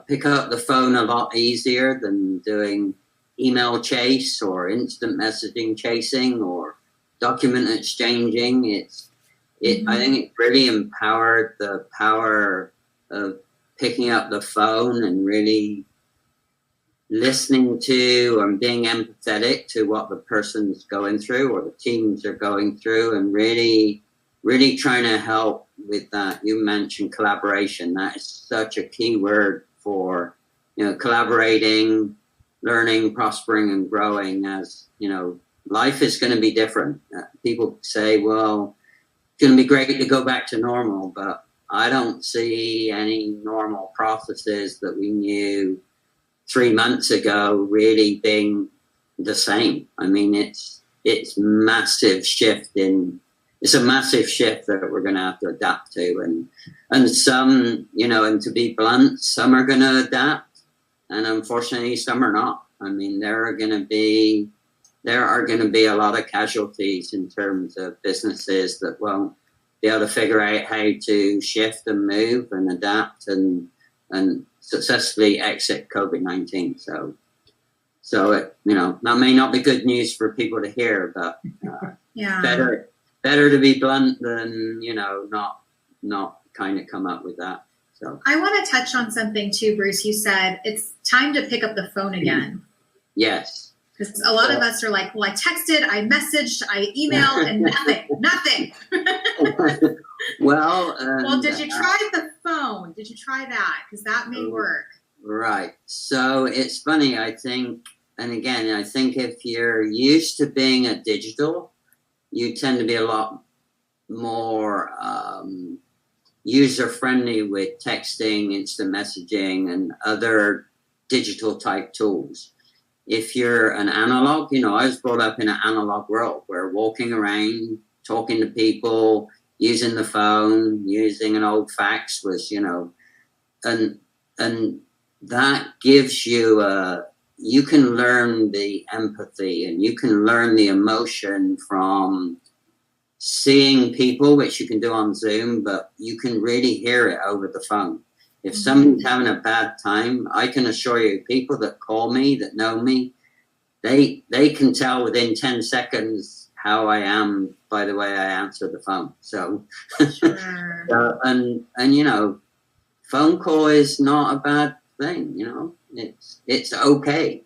pick up the phone a lot easier than doing email chase or instant messaging chasing or document exchanging. I think it really empowered the power of picking up the phone and really listening to and being empathetic to what the person's going through or the teams are going through, and really trying to help with that. You mentioned collaboration. That is such a key word for, collaborating, learning, prospering, and growing. As life is going to be different. People say, well, it's going to be great to go back to normal, but I don't see any normal processes that we knew 3 months ago really being the same. I mean, it's massive shift it's a massive shift that we're going to have to adapt to, and some, and to be blunt, some are going to adapt, and unfortunately some are not. I mean, there are going to be a lot of casualties in terms of businesses that won't be able to figure out how to shift and move and adapt and successfully exit COVID-19. So it, that may not be good news for people to hear, but better to be blunt than, not kind of come up with that. So I want to touch on something too, Bruce. You said it's time to pick up the phone again. Yes. Because a lot of us are like, well, I texted, I messaged, I emailed, and nothing. Well, did you try the phone? Did you try that? Because that may work. Right. So it's funny, I think, and again, I think if you're used to being a digital, you tend to be a lot more user-friendly with texting, instant messaging, and other digital type tools. If you're an analog, I was brought up in an analog world where walking around, talking to people, using the phone, using an old fax was, and that gives you you can learn the empathy and you can learn the emotion from seeing people, which you can do on Zoom, but you can really hear it over the phone. If somebody's having a bad time, I can assure you, people that call me, that know me, they can tell within 10 seconds how I am by the way I answer the phone. So, sure. and phone call is not a bad thing. It's okay.